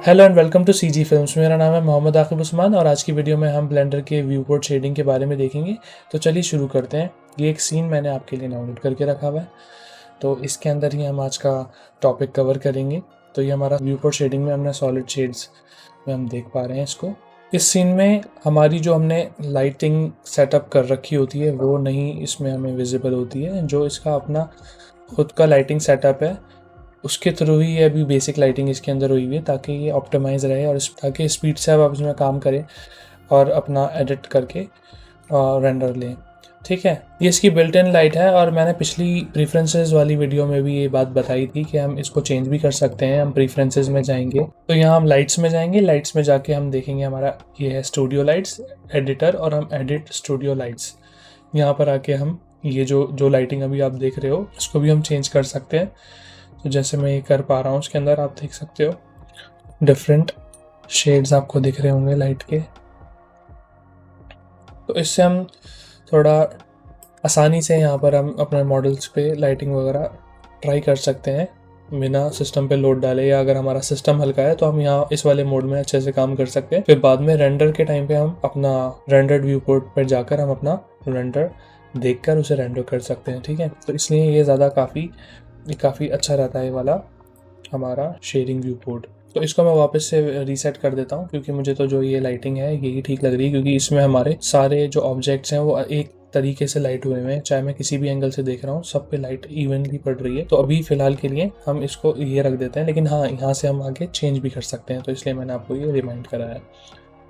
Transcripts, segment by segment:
Hello and welcome to CG Films. मेरा नाम है मोहम्मद आकिब उस्मान और आज की वीडियो में हम ब्लेंडर के व्यू पोर्ट शेडिंग के बारे में देखेंगे। तो चलिए शुरू करते हैं। ये एक सीन मैंने आपके लिए डाउनलोड करके रखा हुआ है, तो इसके अंदर ही हम आज का टॉपिक कवर करेंगे। तो ये हमारा व्यू पोर्ट शेडिंग में हमने सॉलिड शेड्स में हम देख पा रहे हैं इसको। इस सीन में हमारी जो हमने लाइटिंग सेटअप कर रखी होती है वो नहीं इसमें हमें विजिबल होती है। जो इसका अपना खुद का लाइटिंग सेटअप है उसके थ्रू ही ये अभी बेसिक लाइटिंग इसके अंदर हुई हुई है, ताकि ये ऑप्टिमाइज रहे और ताकि स्पीड से आप इसमें काम करें और अपना एडिट करके रेंडर लें। ठीक है, ये इसकी बिल्ट इन लाइट है और मैंने पिछली प्रीफरेंसेस वाली वीडियो में भी ये बात बताई थी कि हम इसको चेंज भी कर सकते हैं। हम प्रीफरेंसेस में जाएंगे तो यहाँ हम लाइट्स में जाएंगे, लाइट्स में जाके हम देखेंगे हमारा ये है स्टूडियो लाइट्स एडिटर और हम एडिट स्टूडियो लाइट्स। यहाँ पर आके हम ये जो लाइटिंग अभी आप देख रहे हो इसको भी हम चेंज कर सकते हैं। तो जैसे मैं ये कर पा रहा हूँ, उसके अंदर आप देख सकते हो डिफरेंट शेड्स आपको दिख रहे होंगे लाइट के। तो इससे हम थोड़ा आसानी से यहाँ पर हम अपने मॉडल्स पे लाइटिंग वगैरह ट्राई कर सकते हैं बिना सिस्टम पे लोड डाले, या अगर हमारा सिस्टम हल्का है तो हम यहाँ इस वाले मोड में अच्छे से काम कर सकते हैं। फिर बाद में रेंडर के टाइम पे हम अपना रेंडर्ड व्यू पोर्ट पर जाकर हम अपना रेंडर देखकर उसे रेंडर कर सकते हैं। ठीक है, तो इसलिए ये ज़्यादा काफ़ी अच्छा रहता है ये वाला हमारा शेडिंग व्यू पोर्ट। तो इसको मैं वापस से रीसेट कर देता हूँ क्योंकि मुझे तो जो ये लाइटिंग है यही ठीक लग रही है, क्योंकि इसमें हमारे सारे जो ऑब्जेक्ट्स हैं वो एक तरीके से लाइट हुए हैं। चाहे मैं किसी भी एंगल से देख रहा हूँ सब पे लाइट इवनली पड़ रही है। तो अभी फिलहाल के लिए हम इसको ये रख देते हैं, लेकिन हाँ यहाँ से हम आगे चेंज भी कर सकते हैं, तो इसलिए मैंने आपको ये रिमाइंड कराया है।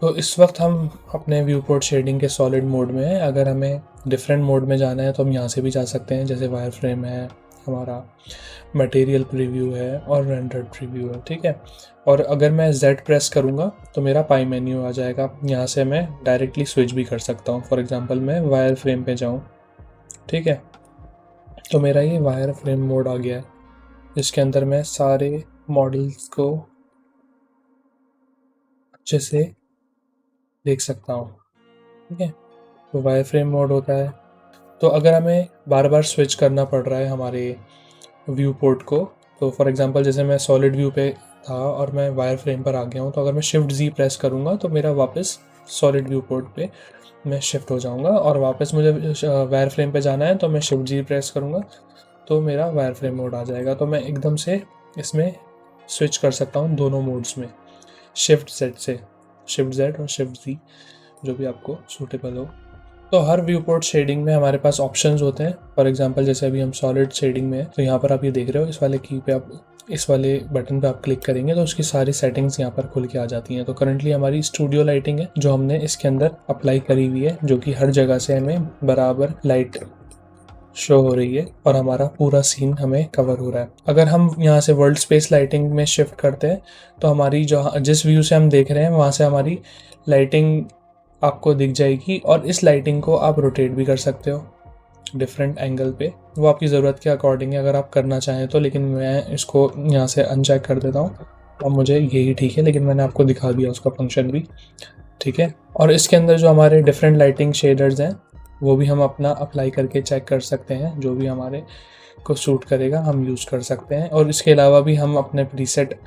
तो इस वक्त हम अपने व्यू पोर्ट शेडिंग के सॉलिड मोड में है। अगर हमें डिफरेंट मोड में जाना है तो हम यहाँ से भी जा सकते हैं, जैसे वायर फ्रेम है, हमारा मटेरियल प्रीव्यू है और रेंडर्ड प्रीव्यू है। ठीक है, और अगर मैं Z प्रेस करूँगा तो मेरा पाई मेन्यू आ जाएगा। यहाँ से मैं डायरेक्टली स्विच भी कर सकता हूँ। फॉर एग्जांपल मैं वायर फ्रेम पे जाऊँ, ठीक है, तो मेरा ये वायर फ्रेम मोड आ गया है जिसके अंदर मैं सारे मॉडल्स को अच्छे से देख सकता हूँ। ठीक है, तो वायर फ्रेम मोड होता है। तो अगर हमें बार बार स्विच करना पड़ रहा है हमारे व्यू पोर्ट को, तो फॉर एग्जांपल जैसे मैं सॉलिड व्यू पे था और मैं वायर फ्रेम पर आ गया हूँ, तो अगर मैं शिफ्ट Z प्रेस करूँगा तो मेरा वापस सॉलिड व्यू पोर्ट पे मैं शिफ्ट हो जाऊँगा, और वापस मुझे वायर फ्रेम पे जाना है तो मैं शिफ्ट Z प्रेस करूँगा तो मेरा वायर फ्रेम मोड आ जाएगा। तो मैं एकदम से इसमें स्विच कर सकता हूँ दोनों मोड्स में, शिफ्ट Z और शिफ्ट Z, जो भी आपको सूटेबल हो। तो हर व्यू पोर्ट शेडिंग में हमारे पास ऑप्शंस होते हैं। फॉर एग्जांपल जैसे अभी हम सॉलिड शेडिंग में है, तो यहाँ पर आप ये देख रहे हो इस वाले की पे आप इस वाले बटन पे आप क्लिक करेंगे तो उसकी सारी सेटिंग्स यहाँ पर खुल के आ जाती हैं। तो करंटली हमारी स्टूडियो लाइटिंग है जो हमने इसके अंदर अप्लाई करी हुई है, जो कि हर जगह से हमें बराबर लाइट शो हो रही है और हमारा पूरा सीन हमें कवर हो रहा है। अगर हम यहाँ से वर्ल्ड स्पेस लाइटिंग में शिफ्ट करते हैं तो हमारी जिस व्यू से हम देख रहे हैं वहाँ से हमारी लाइटिंग आपको दिख जाएगी, और इस लाइटिंग को आप रोटेट भी कर सकते हो डिफरेंट एंगल पे। वो आपकी ज़रूरत के अकॉर्डिंग है अगर आप करना चाहें तो, लेकिन मैं इसको यहाँ से अनचेक कर देता हूँ और मुझे यही ठीक है, लेकिन मैंने आपको दिखा दिया उसका फंक्शन भी। ठीक है, और इसके अंदर जो हमारे डिफरेंट लाइटिंग शेडर्स हैं वो भी हम अपना अप्लाई करके चेक कर सकते हैं, जो भी हमारे को सूट करेगा हम यूज़ कर सकते हैं। और इसके अलावा भी हम अपने प्रीसेट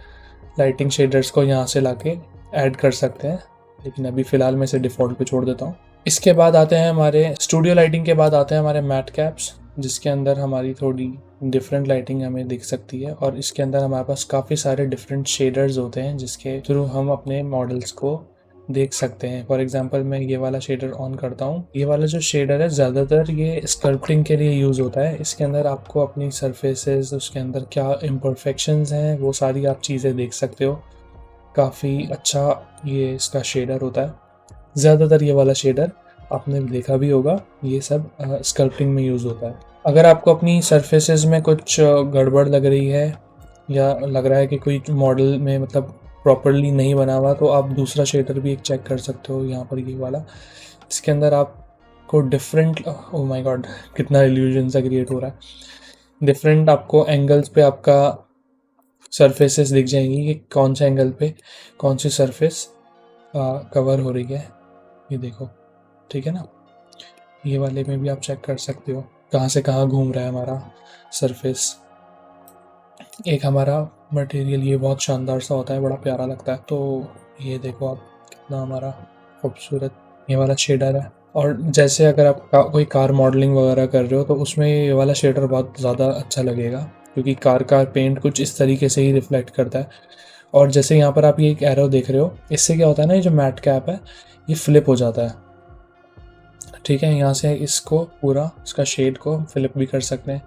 लाइटिंग शेडर्स को यहाँ से लाके ऐड कर सकते हैं, लेकिन अभी फ़िलहाल मैं इसे डिफ़ॉल्ट पे छोड़ देता हूँ। इसके बाद आते हैं हमारे स्टूडियो लाइटिंग के बाद आते हैं हमारे मैट कैप्स, जिसके अंदर हमारी थोड़ी डिफरेंट लाइटिंग हमें दिख सकती है, और इसके अंदर हमारे पास काफ़ी सारे डिफरेंट शेडर्स होते हैं जिसके थ्रू हम अपने मॉडल्स को देख सकते हैं। फॉर एग्जांपल मैं ये वाला शेडर ऑन करता हूँ। ये वाला जो शेडर है ज़्यादातर ये स्कल्पटिंग के लिए यूज़ होता है। इसके अंदर आपको अपनी सरफेसेस, उसके अंदर क्या इम्परफेक्शंस हैं वो सारी आप चीज़ें देख सकते हो। काफ़ी अच्छा ये इसका शेडर होता है। ज़्यादातर ये वाला शेडर आपने देखा भी होगा, ये सब स्कल्पटिंग में यूज़ होता है। अगर आपको अपनी सरफेसेस में कुछ गड़बड़ लग रही है या लग रहा है कि कोई मॉडल में मतलब प्रॉपरली नहीं बना हुआ, तो आप दूसरा शेडर भी एक चेक कर सकते हो, यहाँ पर ये वाला। इसके अंदर आपको डिफरेंट, ओह माय गॉड कितना इल्यूजन सा क्रिएट हो रहा है। डिफरेंट आपको एंगल्स पे आपका सरफेसेस दिख जाएंगी कि कौन से एंगल पे कौन सी सरफेस कवर हो रही है। ये देखो, ठीक है ना, ये वाले में भी आप चेक कर सकते हो कहाँ से कहाँ घूम रहा है हमारा सरफेस। एक हमारा मटेरियल ये बहुत शानदार सा होता है, बड़ा प्यारा लगता है। तो ये देखो आप कितना हमारा खूबसूरत ये वाला शेडर है। और जैसे अगर आप कोई कार मॉडलिंग वगैरह कर रहे हो तो उसमें ये वाला शेडर बहुत ज़्यादा अच्छा लगेगा, क्योंकि कार का पेंट कुछ इस तरीके से ही रिफ्लेक्ट करता है। और जैसे यहाँ पर आप ये एक एरो देख रहे हो, इससे क्या होता है ना, ये जो मैट कैप है ये फ्लिप हो जाता है। ठीक है, यहाँ से इसको पूरा इसका शेड को फ्लिप भी कर सकते हैं।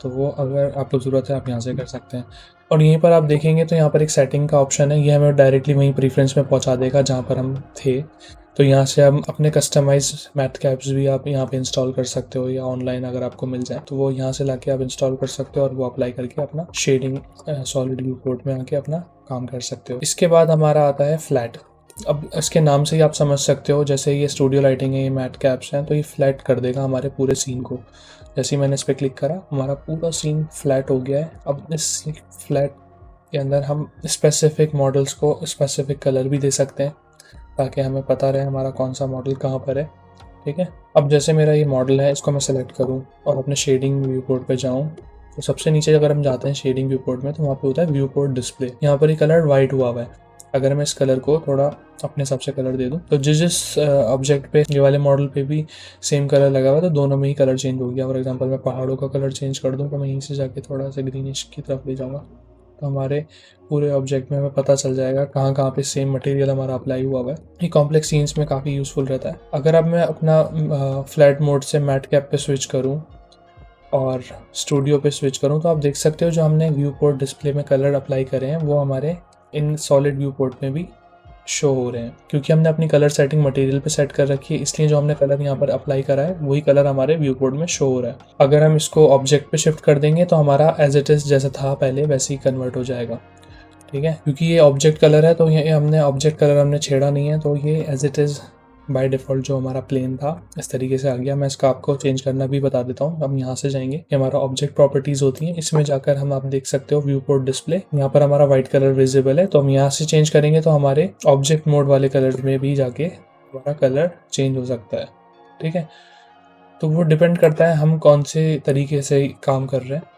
तो वो अगर आपको ज़रूरत है आप यहाँ से कर सकते हैं। और यहीं पर आप देखेंगे तो यहाँ पर एक सेटिंग का ऑप्शन है, ये हमें डायरेक्टली वहीं प्रीफ्रेंस में पहुँचा देगा जहाँ पर हम थे। तो यहाँ से हम अपने कस्टमाइज मैट कैप्स भी आप यहाँ पे इंस्टॉल कर सकते हो, या ऑनलाइन अगर आपको मिल जाए तो वो यहाँ से लाके आप इंस्टॉल कर सकते हो और वो अप्लाई करके अपना शेडिंग सॉलिड व्यू पोर्ट में आके अपना काम कर सकते हो। इसके बाद हमारा आता है फ्लैट। अब इसके नाम से ही आप समझ सकते हो, जैसे ये स्टूडियो लाइटिंग है, ये मैट कैप्स हैं, तो ये फ्लैट कर देगा हमारे पूरे सीन को। जैसे ही मैंने इस पर क्लिक करा हमारा पूरा सीन फ्लैट हो गया है। अब इस फ्लैट के अंदर हम स्पेसिफिक मॉडल्स को स्पेसिफिक कलर भी दे सकते हैं, ताकि हमें पता रहे हमारा कौन सा मॉडल कहाँ पर है। ठीक है, अब जैसे मेरा ये मॉडल है, इसको मैं सेलेक्ट करूँ और अपने शेडिंग व्यू पोर्ट पर जाऊँ, तो सबसे नीचे अगर हम जाते हैं शेडिंग व्यू पोर्ट में, तो वहाँ पे होता है व्यू पोर्ट डिस्प्ले। यहाँ पर ये कलर वाइट हुआ है। अगर मैं इस कलर को थोड़ा अपने हिसाब से कलर दे दूँ, तो जिस ऑब्जेक्ट पे ये वाले मॉडल पे भी सेम कलर लगा हुआ है, तो दोनों में ही कलर चेंज हो गया। फॉर एग्जांपल मैं पहाड़ों का कलर चेंज कर दूँ, तो मैं यहीं से जाके थोड़ा सा ग्रीनिश की तरफ ले जाऊँगा, तो हमारे पूरे ऑब्जेक्ट में हमें पता चल जाएगा कहाँ कहाँ पे सेम मटेरियल हमारा अप्लाई हुआ है। ये कॉम्प्लेक्स सीन्स में काफ़ी यूज़फुल रहता है। अगर अब मैं अपना फ्लैट मोड से मैट कैप पे स्विच करूँ और स्टूडियो पे स्विच करूँ, तो आप देख सकते हो जो हमने व्यू पोर्ट डिस्प्ले में कलर अप्लाई करे हैं वो हमारे इन सॉलिड व्यू पोर्ट में भी शो हो रहे हैं, क्योंकि हमने अपनी कलर सेटिंग मटेरियल पे सेट कर रखी है, इसलिए जो हमने कलर यहाँ पर अप्लाई करा है वही कलर हमारे व्यू पोर्ट में शो हो रहा है। अगर हम इसको ऑब्जेक्ट पे शिफ्ट कर देंगे तो हमारा एज इट इज़ जैसा था पहले वैसे ही कन्वर्ट हो जाएगा। ठीक है, क्योंकि ये ऑब्जेक्ट कलर है, तो ये हमने ऑब्जेक्ट कलर हमने छेड़ा नहीं है, तो ये as it is by default जो हमारा प्लेन था इस तरीके से आ गया। मैं इसका आपको चेंज करना भी बता देता हूँ। हम यहाँ से जाएंगे, ये हमारा ऑब्जेक्ट प्रॉपर्टीज़ होती हैं, इसमें जाकर हम आप देख सकते हो व्यू पोर्ट डिस्प्ले, यहाँ पर हमारा वाइट कलर विजिबल है। तो हम यहाँ से चेंज करेंगे तो हमारे ऑब्जेक्ट मोड वाले कलर में भी जाके हमारा कलर चेंज हो सकता है। ठीक है, तो वो डिपेंड करता है हम कौन से तरीके से काम कर रहे हैं।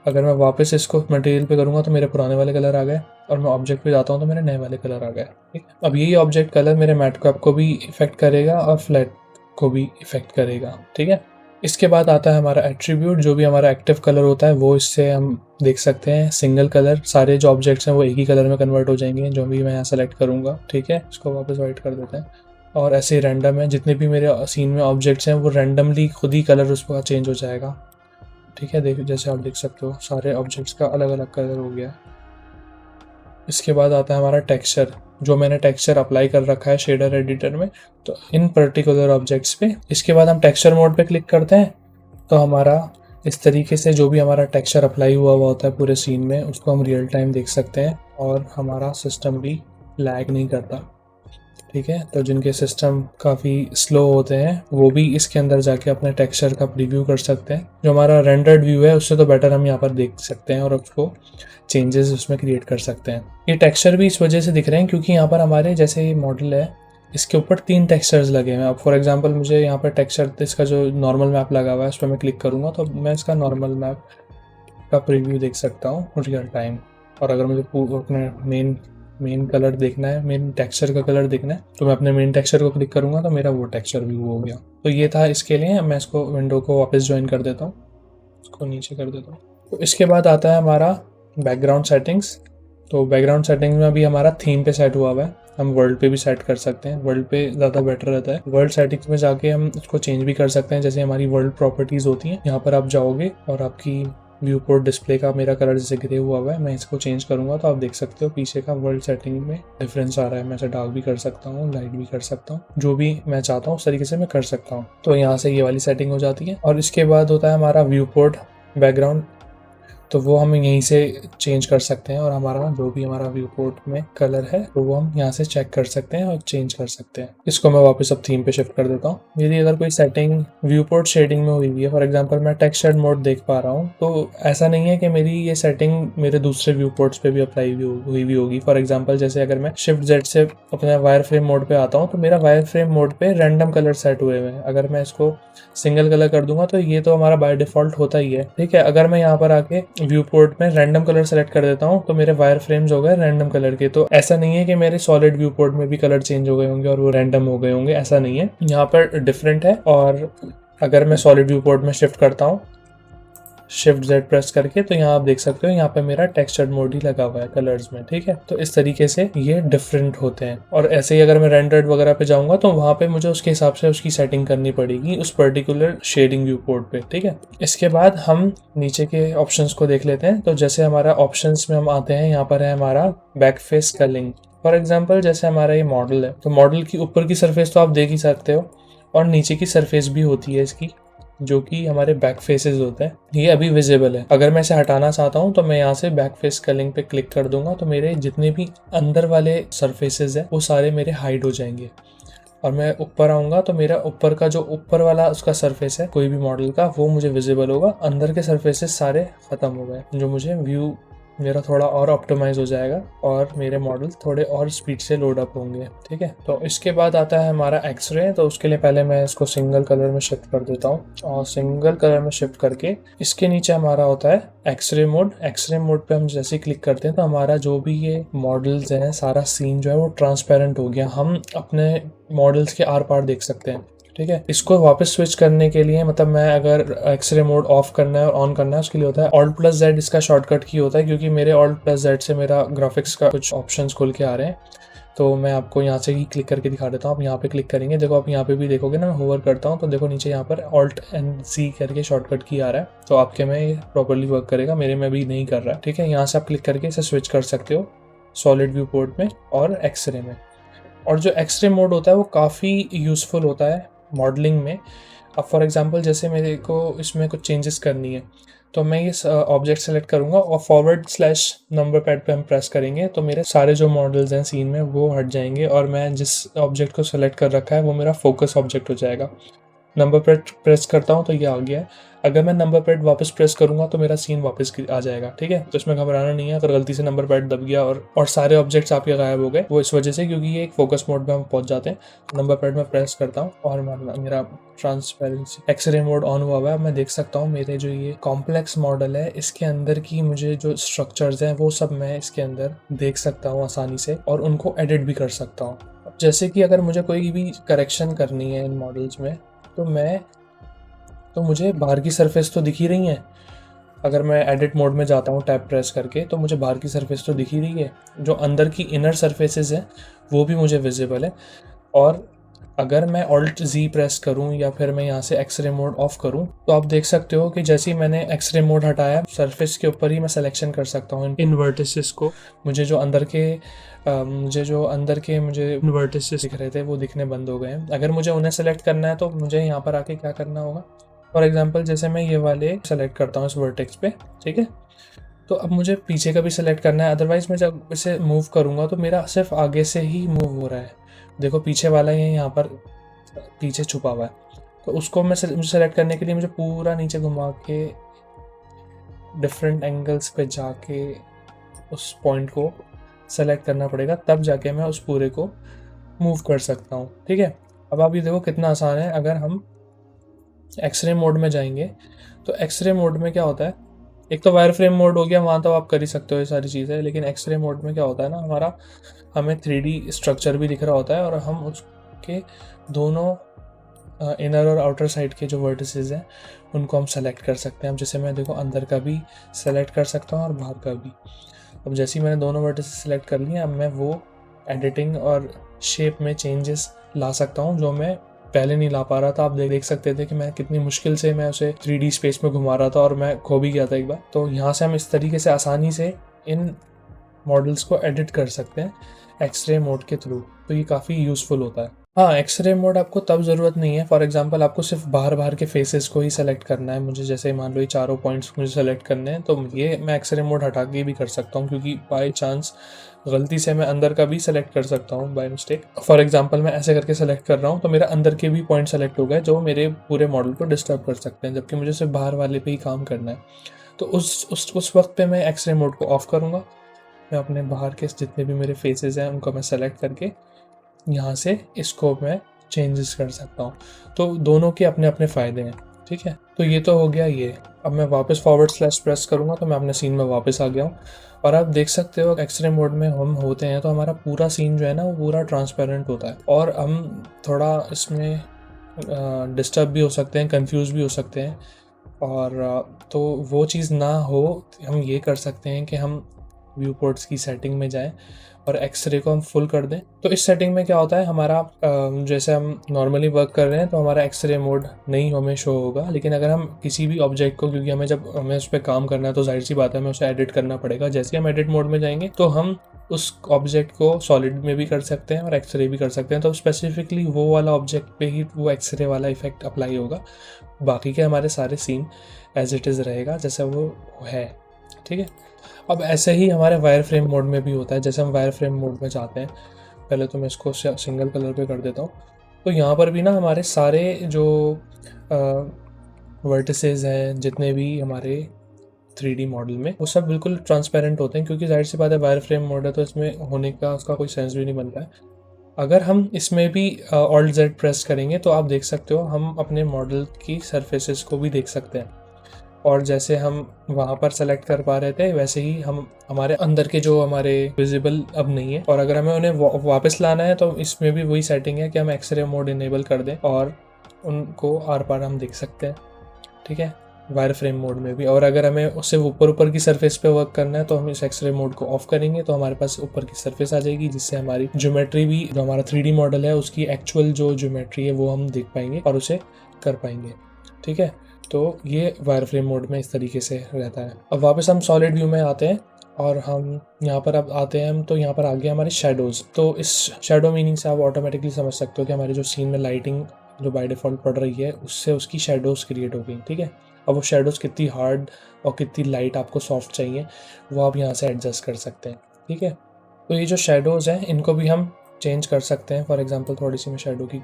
अगर मैं वापस इसको मटेरियल पे करूँगा तो मेरे पुराने वाले कलर आ गए, और मैं ऑब्जेक्ट पे जाता हूँ तो मेरे नए वाले कलर आ गए। ठीक, अब यही ऑब्जेक्ट कलर मेरे मैट कैप को भी इफेक्ट करेगा और फ्लैट को भी इफेक्ट करेगा। ठीक है, इसके बाद आता है हमारा एट्रीब्यूट। जो भी हमारा एक्टिव कलर होता है वो इससे हम देख सकते हैं। सिंगल कलर, सारे जो ऑब्जेक्ट्स हैं वो एक ही कलर में कन्वर्ट हो जाएंगे, जो भी मैं यहाँ सेलेक्ट करूँगा। ठीक है, इसको वापस वाइट कर देते हैं। और ऐसे रैंडम है, जितने भी मेरे सीन में ऑब्जेक्ट्स हैं वो रैंडमली खुद ही कलर उसका चेंज हो जाएगा। ठीक है, देखिए जैसे आप देख सकते हो सारे ऑब्जेक्ट्स का अलग अलग कलर हो गया है। इसके बाद आता है हमारा टेक्सचर। जो मैंने टेक्सचर अप्लाई कर रखा है शेडर एडिटर में, तो इन पर्टिकुलर ऑब्जेक्ट्स पे। इसके बाद हम टेक्सचर मोड पे क्लिक करते हैं, तो हमारा इस तरीके से जो भी हमारा टेक्सचर अप्लाई हुआ होता है पूरे सीन में, उसको हम रियल टाइम देख सकते हैं और हमारा सिस्टम भी लैग नहीं करता। ठीक है, तो जिनके सिस्टम काफ़ी स्लो होते हैं वो भी इसके अंदर जाके अपने टेक्सचर का प्रीव्यू कर सकते हैं। जो हमारा रेंडर्ड व्यू है उससे तो बेटर हम यहाँ पर देख सकते हैं और उसको चेंजेस उसमें क्रिएट कर सकते हैं। ये टेक्सचर भी इस वजह से दिख रहे हैं क्योंकि यहाँ पर हमारे जैसे ये मॉडल है इसके ऊपर 3 टेक्सचर्स लगे हैं। अब फॉर एग्जांपल मुझे यहाँ पर टेक्सचर इसका जो नॉर्मल मैप लगा हुआ है उस पर मैं क्लिक करूँगा तो मैं इसका नॉर्मल मैप का प्रीव्यू देख सकता हूँ रियल टाइम। और अगर मुझे अपने मेन कलर देखना है, मेन टेक्सचर का कलर देखना है, तो मैं अपने मेन टेक्सचर को क्लिक करूंगा तो मेरा वो टेक्सचर भी हो गया। तो ये था इसके लिए। मैं इसको विंडो को वापस ज्वाइन कर देता हूँ, इसको नीचे कर देता हूँ। तो इसके बाद आता है हमारा बैकग्राउंड सेटिंग्स। तो बैकग्राउंड सेटिंग्स में भी हमारा थीम पे सेट हुआ है। हम वर्ल्ड पे भी सेट कर सकते हैं, वर्ल्ड पे ज़्यादा बेटर रहता है। वर्ल्ड सेटिंग्स में जाके हम इसको चेंज भी कर सकते हैं। जैसे हमारी वर्ल्ड प्रॉपर्टीज़ होती हैं, यहाँ पर आप जाओगे और आपकी व्यू पोर्ट डिस्प्ले का मेरा कलर जैसे ग्रे हुआ है, मैं इसको चेंज करूंगा तो आप देख सकते हो पीछे का वर्ल्ड सेटिंग में डिफरेंस आ रहा है। मैं इसे डार्क भी कर सकता हूँ, लाइट भी कर सकता हूँ, जो भी मैं चाहता हूँ उस तरीके से मैं कर सकता हूँ। तो यहाँ से ये वाली सेटिंग हो जाती है। और इसके बाद होता है हमारा व्यू पोर्ट बैकग्राउंड, तो वो हम यहीं से चेंज कर सकते हैं और हमारा जो भी हमारा व्यू पोर्ट में कलर है तो वो हम यहाँ से चेक कर सकते हैं और चेंज कर सकते हैं। इसको मैं वापस अब थीम पे शिफ्ट कर देता हूँ। मेरी अगर कोई सेटिंग व्यू पोर्ट शेडिंग में हुई है, फॉर एग्जांपल मैं टेक्सचर मोड देख पा रहा हूँ, तो ऐसा नहीं है कि मेरी ये सेटिंग मेरे दूसरे व्यू पोर्ट्स पे भी अप्लाई हुई भी होगी। फॉर एग्जाम्पल जैसे अगर मैं शिफ्ट जेड से अपने वायर फ्रेम मोड पे आता हूँ तो मेरा वायर फ्रेम मोड पे रैंडम कलर सेट हुए हुए हैं। अगर मैं इसको सिंगल कलर कर दूंगा तो ये तो हमारा बाय डिफॉल्ट होता ही है। ठीक है, अगर मैं यहाँ पर आके व्यू पोर्ट में रैंडम कलर सेलेक्ट कर देता हूँ तो मेरे वायर फ्रेम्स हो गए रैंडम कलर के। तो ऐसा नहीं है कि मेरे सॉलिड व्यू पोर्ट में भी कलर चेंज हो गए होंगे और वो रैंडम हो गए होंगे, ऐसा नहीं है, यहाँ पर डिफरेंट है। और अगर मैं सॉलिड व्यू पोर्ट में शिफ्ट करता हूँ, शिफ्ट Z प्रेस करके, तो यहाँ आप देख सकते हो यहाँ पे मेरा टेक्सचर्ड मोड ही लगा हुआ है कलर्स में, ठीक है। तो इस तरीके से ये डिफरेंट होते हैं। और ऐसे ही अगर मैं रेंडर्ड वगैरह पे जाऊंगा तो वहाँ पे मुझे उसके हिसाब से उसकी सेटिंग करनी पड़ेगी उस पर्टिकुलर शेडिंग व्यू पोर्ट पे, ठीक है। इसके बाद हम नीचे के ऑप्शंस को देख लेते हैं। तो जैसे हमारा ऑप्शंस में हम आते हैं, यहाँ पर है हमारा back face culling. For example जैसे हमारा ये मॉडल है, तो मॉडल की ऊपर की सरफेस तो आप देख ही सकते हो और नीचे की सरफेस भी होती है इसकी, जो कि हमारे बैक फेसेस होते हैं। ये अभी विजिबल है। अगर मैं इसे हटाना चाहता हूँ तो मैं यहाँ से बैक फेस कलिंग पे क्लिक कर दूंगा तो मेरे जितने भी अंदर वाले सरफेसेस हैं वो सारे मेरे हाइड हो जाएंगे। और मैं ऊपर आऊँगा तो मेरा ऊपर का जो ऊपर वाला उसका सरफेस है कोई भी मॉडल का, वो मुझे विजिबल होगा। अंदर के सरफेसेस सारे खत्म हो गए, जो मुझे व्यू मेरा थोड़ा और ऑप्टिमाइज हो जाएगा और मेरे मॉडल थोड़े और स्पीड से लोड अप होंगे, ठीक है। तो इसके बाद आता है हमारा एक्सरे। तो उसके लिए पहले मैं इसको सिंगल कलर में शिफ्ट कर देता हूँ और सिंगल कलर में शिफ्ट करके इसके नीचे हमारा होता है एक्सरे मोड। एक्सरे मोड पे हम जैसे क्लिक करते हैं तो हमारा जो भी ये मॉडल्स हैं, सारा सीन जो है वो ट्रांसपेरेंट हो गया। हम अपने मॉडल्स के आर पार देख सकते हैं, ठीक है। इसको वापस स्विच करने के लिए, मतलब मैं अगर एक्सरे मोड ऑफ करना है और ऑन करना है, उसके लिए होता है Alt+Z, इसका शॉर्टकट की होता है, क्योंकि मेरे Alt+Z से मेरा ग्राफिक्स का कुछ ऑप्शंस खुल के आ रहे हैं। तो मैं आपको यहाँ से ही क्लिक करके दिखा देता हूँ। आप यहाँ पे क्लिक करेंगे, देखो आप यहाँ पे भी देखोगे ना, मैं होवर करता हूँ तो देखो नीचे यहाँ पर Alt+C करके शॉर्टकट की आ रहा है। तो आपके में ये प्रॉपरली वर्क करेगा, मेरे में भी नहीं कर रहा है, ठीक है। यहाँ से आप क्लिक करके इसे स्विच कर सकते हो सॉलिड व्यू पोर्ट में और एक्सरे में। और जो एक्सरे मोड होता है वो काफ़ी यूज़फुल होता है मॉडलिंग में। अब फॉर एग्जांपल जैसे मेरे को इसमें कुछ चेंजेस करनी है तो मैं ये ऑब्जेक्ट सेलेक्ट करूँगा और फॉरवर्ड/नंबर पैड पे हम प्रेस करेंगे तो मेरे सारे जो मॉडल्स हैं सीन में वो हट जाएंगे और मैं जिस ऑब्जेक्ट को सेलेक्ट कर रखा है वो मेरा फोकस ऑब्जेक्ट हो जाएगा। नंबर पैड प्रेस करता हूँ तो ये आ गया है। अगर मैं नंबर पैड वापस प्रेस करूंगा तो मेरा सीन वापस आ जाएगा, ठीक है। तो इसमें घबराना नहीं है अगर गलती से नंबर पैड दब गया और सारे ऑब्जेक्ट्स आपके गायब हो गए, वो इस वजह से क्योंकि ये एक फोकस मोड में हम पहुंच जाते हैं। नंबर पैड में प्रेस करता हूँ और मेरा ट्रांसपेरेंसी एक्सरे मोड ऑन हुआ है। मैं देख सकता हूँ मेरे जो ये कॉम्प्लेक्स मॉडल है इसके अंदर की मुझे जो स्ट्रक्चर्स हैं वो सब मैं इसके अंदर देख सकता हूँ आसानी से और उनको एडिट भी कर सकता हूँ। जैसे कि अगर मुझे कोई भी करेक्शन करनी है इन मॉडल्स में तो मुझे बाहर की सरफेस तो दिख ही रही है। अगर मैं एडिट मोड में जाता हूँ टैब प्रेस करके तो मुझे बाहर की सरफेस तो दिख ही रही है, जो अंदर की इनर सरफेसेस हैं वो भी मुझे विजिबल है। और अगर मैं Alt+Z प्रेस करूं या फिर मैं यहाँ से एक्सरे मोड ऑफ करूं तो आप देख सकते हो कि जैसे ही मैंने एक्सरे मोड हटाया सरफेस के ऊपर ही मैं सिलेक्शन कर सकता हूँ इन वर्टिसेस को। मुझे जो अंदर के इन वर्टिसेस दिख रहे थे वो दिखने बंद हो गए हैं। अगर मुझे उन्हें सेलेक्ट करना है तो मुझे यहाँ पर आके क्या करना होगा, फॉर एग्जाम्पल जैसे मैं ये वाले सेलेक्ट करता हूँ इस वर्टेक्स पे, ठीक है। तो अब मुझे पीछे का भी सिलेक्ट करना है, अदरवाइज मैं जब इसे मूव करूँगा तो मेरा सिर्फ आगे से ही मूव हो रहा है। देखो पीछे वाला ये यहाँ पर पीछे छुपा हुआ है, तो उसको मुझे सेलेक्ट करने के लिए मुझे पूरा नीचे घुमा के डिफरेंट एंगल्स पे जाके उस पॉइंट को सेलेक्ट करना पड़ेगा, तब जाके मैं उस पूरे को मूव कर सकता हूँ, ठीक है। अब आप ये देखो कितना आसान है। अगर हम एक्सरे मोड में जाएंगे तो एक्सरे मोड में क्या होता है, एक तो वायर फ्रेम मोड हो गया, वहाँ तो आप कर ही सकते हो ये सारी चीज़ें, लेकिन एक्सरे मोड में क्या होता है ना, हमें 3D स्ट्रक्चर भी दिख रहा होता है और हम उसके दोनों इनर और आउटर साइड के जो वर्टिसेस हैं उनको हम सेलेक्ट कर सकते हैं। अब जैसे मैं देखो अंदर का भी सेलेक्ट कर सकता हूँ और बाहर का भी। अब जैसे ही मैंने दोनों वर्टिसेस सेलेक्ट कर लिए, अब मैं वो एडिटिंग और शेप में चेंजेस ला सकता हूँ जो मैं पहले नहीं ला पा रहा था। आप देख सकते थे कि मैं कितनी मुश्किल से मैं उसे 3D स्पेस में घुमा रहा था और मैं खो भी गया था एक बार। तो यहाँ से हम इस तरीके से आसानी से इन मॉडल्स को एडिट कर सकते हैं एक्सरे मोड के थ्रू। तो ये काफ़ी यूज़फुल होता है। हाँ, एक्सरे मोड आपको तब ज़रूरत नहीं है, फॉर एग्जांपल आपको सिर्फ बाहर के फेसेस को ही सेलेक्ट करना है। मुझे जैसे मान लो ये चारों पॉइंट्स मुझे सेलेक्ट करने हैं तो ये मैं एक्सरे मोड हटा के भी कर सकता हूँ, क्योंकि बाय चांस गलती से मैं अंदर का भी सेलेक्ट कर सकता हूँ बाय मिस्टेक। फॉर एग्जांपल मैं ऐसे करके सेलेक्ट कर रहा हूँ तो मेरा अंदर के भी पॉइंट सेलेक्ट हो गए जो मेरे पूरे मॉडल को डिस्टर्ब कर सकते हैं, जबकि मुझे सिर्फ बाहर वाले पे ही काम करना है। तो उस वक्त पे मैं एक्सरे मोड को ऑफ करूँगा। मैं अपने बाहर के जितने भी मेरे फेसेस हैं उनको मैं सेलेक्ट करके यहाँ से इसको मैं चेंजेस कर सकता हूँ। तो दोनों के अपने अपने फ़ायदे हैं, ठीक है। तो ये तो हो गया ये। अब मैं वापस फॉरवर्ड स्लैश प्रेस करूँगा तो मैं अपने सीन में वापस आ गया हूँ। और आप देख सकते हो एक्सरे मोड में हम होते हैं तो हमारा पूरा सीन जो है ना वो पूरा ट्रांसपेरेंट होता है, और हम थोड़ा इसमें डिस्टर्ब भी हो सकते हैं, कंफ्यूज भी हो सकते हैं। और तो वो चीज़ ना हो, हम ये कर सकते हैं कि हम व्यू पोर्ट्स की सेटिंग में जाएं और एक्सरे को हम फुल कर दें। तो इस सेटिंग में क्या होता है, हमारा जैसे हम नॉर्मली वर्क कर रहे हैं तो हमारा एक्सरे मोड नहीं हमें शो होगा, लेकिन अगर हम किसी भी ऑब्जेक्ट को, क्योंकि हमें उस पर काम करना है तो जाहिर सी बात है हमें उसे एडिट करना पड़ेगा, जैसे हम एडिट मोड में जाएंगे तो हम उस ऑब्जेक्ट को सॉलिड में भी कर सकते हैं और एक्सरे भी कर सकते हैं। तो स्पेसिफिकली वो वाला ऑब्जेक्ट पे ही वो एक्सरे वाला इफेक्ट अप्लाई होगा, बाकी के हमारे सारे सीन एज इट इज़ रहेगा जैसा वो है। ठीक है, अब ऐसे ही हमारे वायर फ्रेम मोड में भी होता है। जैसे हम वायर फ्रेम मोड में जाते हैं, पहले तो मैं इसको सिंगल कलर पे कर देता हूँ, तो यहाँ पर भी ना हमारे सारे जो वर्टिसेस हैं जितने भी हमारे 3D मॉडल में, वो सब बिल्कुल ट्रांसपेरेंट होते हैं, क्योंकि जाहिर सी बात है वायर फ्रेम मोड है तो इसमें होने का उसका कोई सेंस भी नहीं बनता है। अगर हम इसमें भी ऑल्ट जेड प्रेस करेंगे तो आप देख सकते हो हम अपने मॉडल की सरफेसेस को भी देख सकते हैं, और जैसे हम वहाँ पर सेलेक्ट कर पा रहे थे वैसे ही हम हमारे अंदर के जो हमारे विजिबल अब नहीं है। और अगर हमें उन्हें वापस लाना है तो इसमें भी वही सेटिंग है कि हम एक्सरे मोड इनेबल कर दें और उनको आर पार हम देख सकते हैं। ठीक है, वायर फ्रेम मोड में भी। और अगर हमें उससे ऊपर ऊपर की सरफेस पे वर्क करना है तो हम इस एक्सरे मोड को ऑफ करेंगे तो हमारे पास ऊपर की सरफेस आ जाएगी, जिससे हमारी ज्योमेट्री भी, जो हमारा 3D मॉडल है उसकी एक्चुअल जो ज्योमेट्री है वो हम देख पाएंगे और उसे कर पाएंगे। ठीक है, तो ये वायर फ्रेम मोड में इस तरीके से रहता है। अब वापस हम सॉलिड व्यू में आते हैं और हम यहाँ पर अब आते हैं, हम तो यहाँ पर आ गए हमारे शेडोज़। तो इस शेडो मीनिंग से आप ऑटोमेटिकली समझ सकते हो कि हमारे जो सीन में लाइटिंग जो बाय डिफ़ॉल्ट पड़ रही है उससे उसकी शेडोज़ क्रिएट हो गई। ठीक है, अब वो शेडोज़ कितनी हार्ड और कितनी लाइट आपको सॉफ्ट चाहिए वो आप यहाँ से एडजस्ट कर सकते हैं। ठीक है, तो ये जो शेडोज़ हैं इनको भी हम चेंज कर सकते हैं। फॉर एग्जांपल थोड़ी सी मैं शेडो की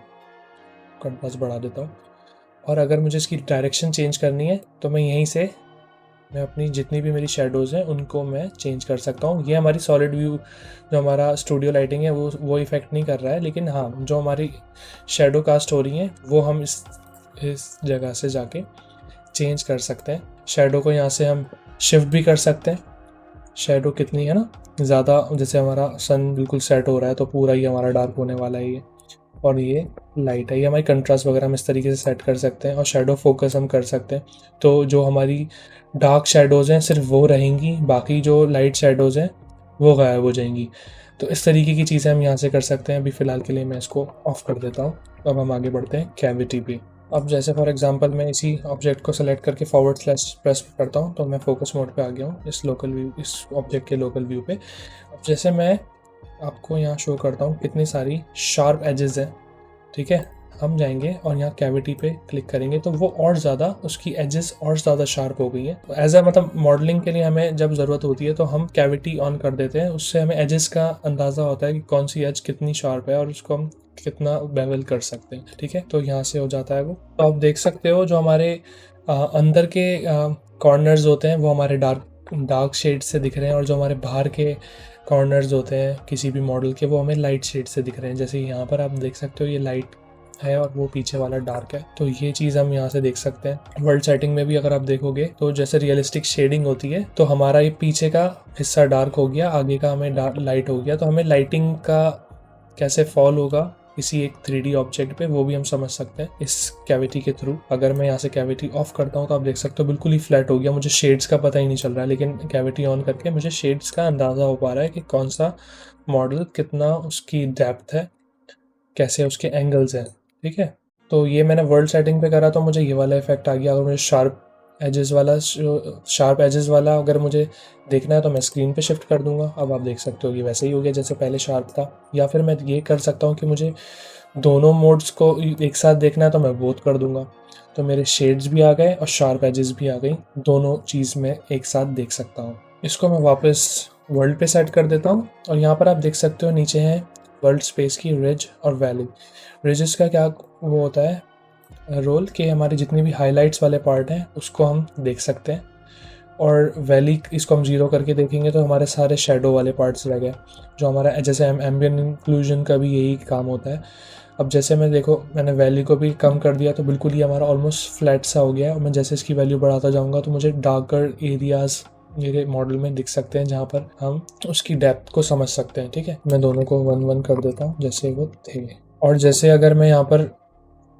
कंट्रास्ट बढ़ा देता हूँ, और अगर मुझे इसकी डायरेक्शन चेंज करनी है तो मैं यहीं से मैं अपनी जितनी भी मेरी शेडोज़ हैं उनको मैं चेंज कर सकता हूँ। ये हमारी सॉलिड व्यू जो हमारा स्टूडियो लाइटिंग है वो इफ़ेक्ट नहीं कर रहा है, लेकिन हाँ जो हमारी शेडो कास्ट हो रही हैं वो हम इस जगह से जाके चेंज कर सकते हैं। शेडो को यहाँ से हम शिफ्ट भी कर सकते हैं। शेडो कितनी है ना ज़्यादा, जैसे हमारा सन बिल्कुल सेट हो रहा है तो पूरा ही हमारा डार्क होने वाला है ये, और ये लाइट है। ये हमारी कंट्रास्ट वगैरह हम इस तरीके से सेट कर सकते हैं, और शेडो फोकस हम कर सकते हैं। तो जो हमारी डार्क शेडोज़ हैं सिर्फ वो रहेंगी, बाकी जो लाइट शेडोज़ हैं वो गायब हो जाएंगी। तो इस तरीके की चीज़ें हम यहाँ से कर सकते हैं। अभी फ़िलहाल के लिए मैं इसको ऑफ़ कर देता हूँ। अब हम आगे बढ़ते हैं कैविटी पे। अब जैसे फॉर एग्जांपल मैं इसी ऑब्जेक्ट को सेलेक्ट करके फॉरवर्ड स्लैश प्रेस करता हूँ तो मैं फोकस मोड पे आ गया हूँ इस ऑब्जेक्ट के लोकल व्यू पे। अब जैसे मैं आपको यहाँ शो करता हूँ कितनी सारी शार्प एजेस हैं। ठीक है, हम जाएंगे और यहाँ कैविटी पे क्लिक करेंगे तो वो और ज़्यादा, उसकी एजेस और ज़्यादा शार्प हो गई हैं। तो एज मतलब मॉडलिंग के लिए हमें जब ज़रूरत होती है तो हम कैविटी ऑन कर देते हैं, उससे हमें एजेस का अंदाज़ा होता है कि कौन सी एज कितनी शार्प है और उसको हम कितना बेवल कर सकते हैं। ठीक है, तो यहाँ से हो जाता है वो। तो आप देख सकते हो जो हमारे अंदर के कॉर्नर्स होते हैं वो हमारे डार्क शेड से दिख रहे हैं, और जो हमारे बाहर के कॉर्नर्स होते हैं किसी भी मॉडल के वो हमें लाइट शेड से दिख रहे हैं। जैसे यहाँ पर आप देख सकते हो ये लाइट है और वो पीछे वाला डार्क है, तो ये चीज़ हम यहाँ से देख सकते हैं। वर्ल्ड सेटिंग में भी अगर आप देखोगे तो जैसे रियलिस्टिक शेडिंग होती है तो हमारा ये पीछे का हिस्सा डार्क हो गया, आगे का हमें लाइट हो गया। तो हमें लाइटिंग का कैसे फॉल होगा किसी एक 3D ऑब्जेक्ट पे वो भी हम समझ सकते हैं इस कैविटी के थ्रू। अगर मैं यहाँ से कैविटी ऑफ करता हूँ तो आप देख सकते हो बिल्कुल ही फ्लैट हो गया, मुझे शेड्स का पता ही नहीं चल रहा है, लेकिन कैविटी ऑन करके मुझे शेड्स का अंदाज़ा हो पा रहा है कि कौन सा मॉडल कितना उसकी डेप्थ है, कैसे उसके एंगल्स हैं। ठीक है, तो ये मैंने वर्ल्ड सेटिंग पे करा तो मुझे ये वाला इफेक्ट आ गया। अगर मुझे शार्प एजेस वाला अगर मुझे देखना है तो मैं स्क्रीन पे शिफ्ट कर दूंगा। अब आप देख सकते हो ये वैसे ही हो गया जैसे पहले शार्प था। या फिर मैं ये कर सकता हूँ कि मुझे दोनों मोड्स को एक साथ देखना है तो मैं बोथ कर दूंगा, तो मेरे शेड्स भी आ गए और शार्प एजेस भी आ गई, दोनों चीज़ में एक साथ देख सकता हूँ। इसको मैं वापस वर्ल्ड पे सेट कर देता हूँ, और यहाँ पर आप देख सकते हो नीचे है वर्ल्ड स्पेस की रिज और वैली। रिजेस का क्या वो होता है रोल कि हमारे जितने भी हाइलाइट्स वाले पार्ट हैं उसको हम देख सकते हैं, और वैली इसको हम ज़ीरो करके देखेंगे तो हमारे सारे शेडो वाले पार्ट्स रह गए, जो हमारा जैसे एम्बिएंट इंक्लूजन का भी यही काम होता है। अब जैसे मैं देखो मैंने वैल्यू को भी कम कर दिया तो बिल्कुल ही हमारा ऑलमोस्ट फ्लैट सा हो गया है। और मैं जैसे इसकी वैल्यू बढ़ाता जाऊँगा तो मुझे डार्कर एरियाज़ मेरे मॉडल में दिख सकते हैं जहाँ पर हम उसकी डेप्थ को समझ सकते हैं। ठीक है, मैं दोनों को 1-1 कर देता हूँ जैसे वो थे। और जैसे अगर मैं यहाँ पर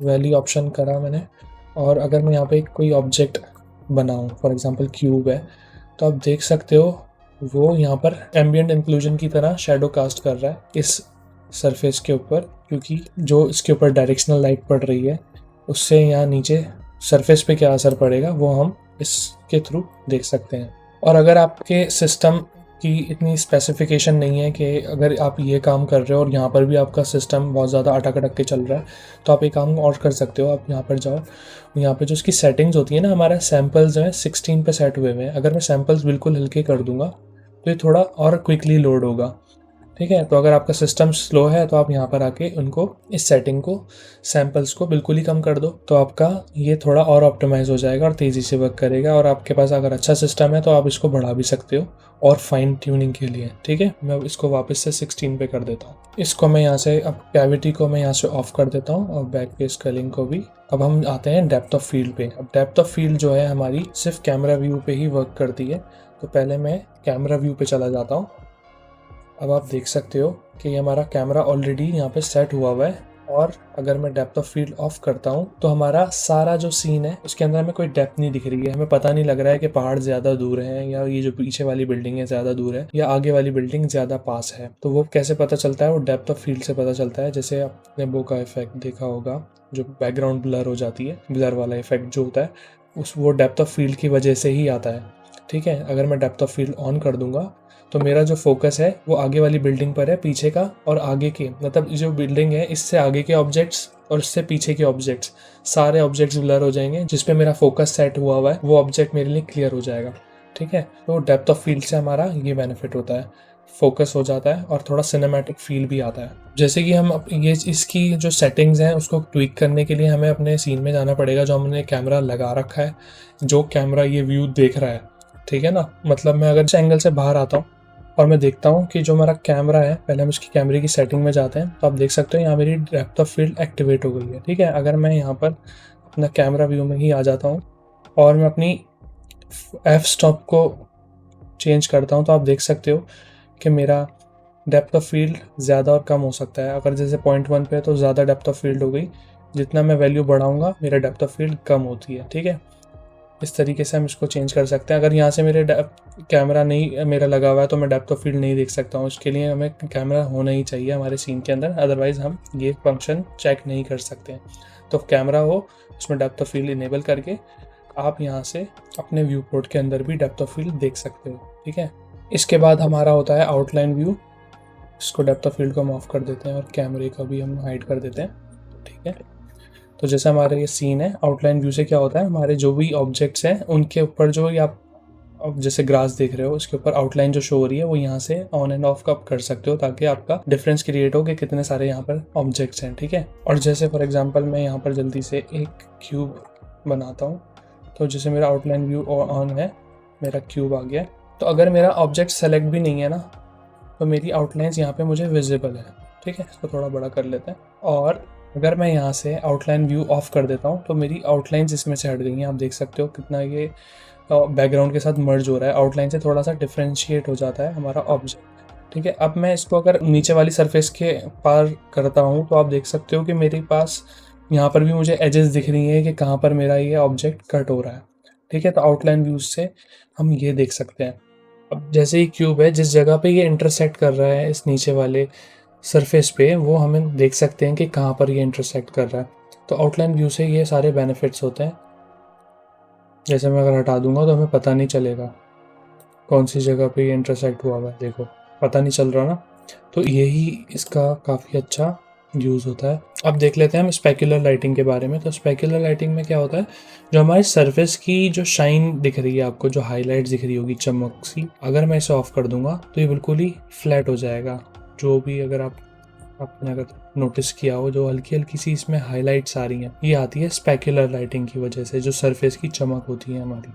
वैल्यू ऑप्शन करा मैंने, और अगर मैं यहाँ पे कोई ऑब्जेक्ट बनाऊँ, फॉर एग्जांपल क्यूब है, तो आप देख सकते हो वो यहाँ पर एम्बिएंट इंक्लूजन की तरह शेडो कास्ट कर रहा है इस सरफेस के ऊपर, क्योंकि जो इसके ऊपर डायरेक्शनल लाइट पड़ रही है उससे यहाँ नीचे सरफेस पे क्या असर पड़ेगा वो हम इसके थ्रू देख सकते हैं। और अगर आपके सिस्टम की इतनी स्पेसिफिकेशन नहीं है कि अगर आप ये काम कर रहे हो और यहाँ पर भी आपका सिस्टम बहुत ज़्यादा अटक अटक के चल रहा है, तो आप एक काम और कर सकते हो। आप यहाँ पर जाओ, यहाँ पे जो इसकी सेटिंग्स होती है ना, हमारा सैम्पल्स जो है 16 पे सेट हुए हैं। अगर मैं सैम्पल्स बिल्कुल हल्के कर दूंगा तो ये थोड़ा और क्विकली लोड होगा। ठीक है, तो अगर आपका सिस्टम स्लो है तो आप यहाँ पर आके उनको इस सेटिंग को सैम्पल्स को बिल्कुल ही कम कर दो, तो आपका ये थोड़ा और ऑप्टिमाइज हो जाएगा और तेज़ी से वर्क करेगा। और आपके पास अगर अच्छा सिस्टम है तो आप इसको बढ़ा भी सकते हो और फाइन ट्यूनिंग के लिए। ठीक है, मैं इसको वापस से 16 पे कर देता हूँ। इसको मैं यहाँ से अब कैविटी को मैं यहाँ से ऑफ कर देता हूँ और बैक पे स्केलिंग को भी। अब हम आते हैं डेप्थ ऑफ फील्ड पे। अब डेप्थ ऑफ फील्ड जो है हमारी सिर्फ कैमरा व्यू पे ही वर्क करती है, तो पहले मैं कैमरा व्यू पे चला जाता हूँ। अब आप देख सकते हो कि हमारा कैमरा ऑलरेडी यहाँ पे सेट हुआ हुआ है, और अगर मैं डेप्थ ऑफ फील्ड ऑफ करता हूँ तो हमारा सारा जो सीन है उसके अंदर हमें कोई डेप्थ नहीं दिख रही है। हमें पता नहीं लग रहा है कि पहाड़ ज़्यादा दूर है, या ये जो पीछे वाली बिल्डिंग है ज़्यादा दूर है, या आगे वाली बिल्डिंग ज़्यादा पास है। तो वो कैसे पता चलता है? वो डेप्थ ऑफ फील्ड से पता चलता है। जैसे आपने बो का इफेक्ट देखा होगा, जो बैकग्राउंड ब्लर हो जाती है, ब्लर वाला इफेक्ट जो होता है वो डेप्थ ऑफ फील्ड की वजह से ही आता है। ठीक है, अगर मैं डेप्थ ऑफ फील्ड ऑन कर दूंगा तो मेरा जो फोकस है वो आगे वाली बिल्डिंग पर है, पीछे का और आगे के, मतलब जो बिल्डिंग है इससे आगे के ऑब्जेक्ट्स और इससे पीछे के ऑब्जेक्ट्स, सारे ऑब्जेक्ट्स ब्लर हो जाएंगे। जिसपे मेरा फोकस सेट हुआ हुआ है वो ऑब्जेक्ट मेरे लिए क्लियर हो जाएगा। ठीक है, तो डेप्थ ऑफ फील्ड से हमारा ये बेनिफिट होता है, फोकस हो जाता है और थोड़ा सिनेमैटिक फील भी आता है। जैसे कि हम ये इसकी जो सेटिंग्स हैं उसको ट्विक करने के लिए हमें अपने सीन में जाना पड़ेगा, जो हमने कैमरा लगा रखा है, जो कैमरा ये व्यू देख रहा है। ठीक है ना, मतलब मैं अगर इस एंगल से बाहर आता हूँ और मैं देखता हूँ कि जो हमारा कैमरा है, पहले हम इसकी कैमरे की सेटिंग में जाते हैं, तो आप देख सकते हो यहाँ मेरी डेप्थ ऑफ फील्ड एक्टिवेट हो गई है। ठीक है, अगर मैं यहाँ पर अपना कैमरा व्यू में ही आ जाता हूँ और मैं अपनी एफ स्टॉप को चेंज करता हूँ, तो आप देख सकते हो कि मेरा डेप्थ ऑफ फील्ड ज़्यादा और कम हो सकता है। अगर जैसे 0.1 पे है तो ज़्यादा डेप्थ ऑफ फील्ड हो गई, जितना मैं वैल्यू बढ़ाऊँगा मेरा डेप्थ ऑफ फील्ड कम होती है। ठीक है, इस तरीके से हम इसको चेंज कर सकते हैं। अगर यहाँ से मेरे कैमरा नहीं मेरा लगा हुआ है तो मैं डेप्थ ऑफ फील्ड नहीं देख सकता हूँ। उसके लिए हमें कैमरा होना ही चाहिए हमारे सीन के अंदर, अदरवाइज़ हम ये फंक्शन चेक नहीं कर सकते हैं। तो कैमरा हो उसमें डेप्थ ऑफ फील्ड इनेबल करके आप यहाँ से अपने व्यू पोर्ट के अंदर भी डेप्थ ऑफ फील्ड देख सकते हो। ठीक है, इसके बाद हमारा होता है आउटलाइन व्यू। इसको डेप्थ ऑफ फील्ड को हम ऑफ कर देते हैं और कैमरे का भी हम हाइड कर देते हैं। ठीक है, तो जैसे हमारा ये सीन है, आउटलाइन व्यू से क्या होता है, हमारे जो भी ऑब्जेक्ट्स हैं उनके ऊपर जो आप जैसे ग्रास देख रहे हो उसके ऊपर आउटलाइन जो शो हो रही है वो यहाँ से ऑन एंड ऑफ कर सकते हो, ताकि आपका डिफरेंस क्रिएट हो कि कितने सारे यहाँ पर ऑब्जेक्ट्स हैं। ठीक है, और जैसे फॉर एग्जांपल मैं यहाँ पर जल्दी से एक क्यूब बनाता हूँ, तो जैसे मेरा आउटलाइन व्यू ऑन है, मेरा क्यूब आ गया। तो अगर मेरा ऑब्जेक्ट सेलेक्ट भी नहीं है ना, तो मेरी आउटलाइंस यहाँ पे मुझे विजिबल है। ठीक है, इसको थोड़ा बड़ा कर लेते हैं। और अगर मैं यहाँ से आउटलाइन व्यू ऑफ कर देता हूँ तो मेरी आउटलाइंस इसमें से हट गई हैं। आप देख सकते हो कितना ये बैकग्राउंड के साथ मर्ज हो रहा है, आउटलाइन से थोड़ा सा डिफ्रेंशिएट हो जाता है हमारा ऑब्जेक्ट। ठीक है, अब मैं इसको अगर नीचे वाली सरफेस के पार करता हूँ तो आप देख सकते हो कि मेरे पास यहाँ पर भी मुझे एजेस दिख रही हैं कि कहाँ पर मेरा ये ऑब्जेक्ट कट हो रहा है। ठीक है, तो आउटलाइन व्यूज से हम ये देख सकते हैं। अब जैसे ही क्यूब है, जिस जगह पे ये इंटरसेक्ट कर रहा है इस नीचे वाले सरफेस पे, वो हमें देख सकते हैं कि कहाँ पर ये इंटरसेक्ट कर रहा है। तो आउटलाइन व्यू से ये सारे बेनिफिट्स होते हैं। जैसे मैं अगर हटा दूंगा तो हमें पता नहीं चलेगा कौन सी जगह पे ये इंटरसेक्ट हुआ हुआ है, देखो पता नहीं चल रहा ना। तो यही इसका काफ़ी अच्छा यूज़ होता है। अब देख लेते हैं हम स्पेक्युलर लाइटिंग के बारे में। तो स्पेक्युलर लाइटिंग में क्या होता है, जो हमारी सरफेस की जो शाइन दिख रही है आपको, जो हाईलाइट दिख रही होगी चमक सी, अगर मैं इसे ऑफ कर दूंगा तो ये बिल्कुल ही फ्लैट हो जाएगा। जो भी अगर आपने अगर नोटिस किया हो, जो हल्की हल्की सी इसमें हाईलाइट्स आ रही हैं, ये आती है स्पेक्युलर लाइटिंग की वजह से, जो सरफेस की चमक होती है हमारी।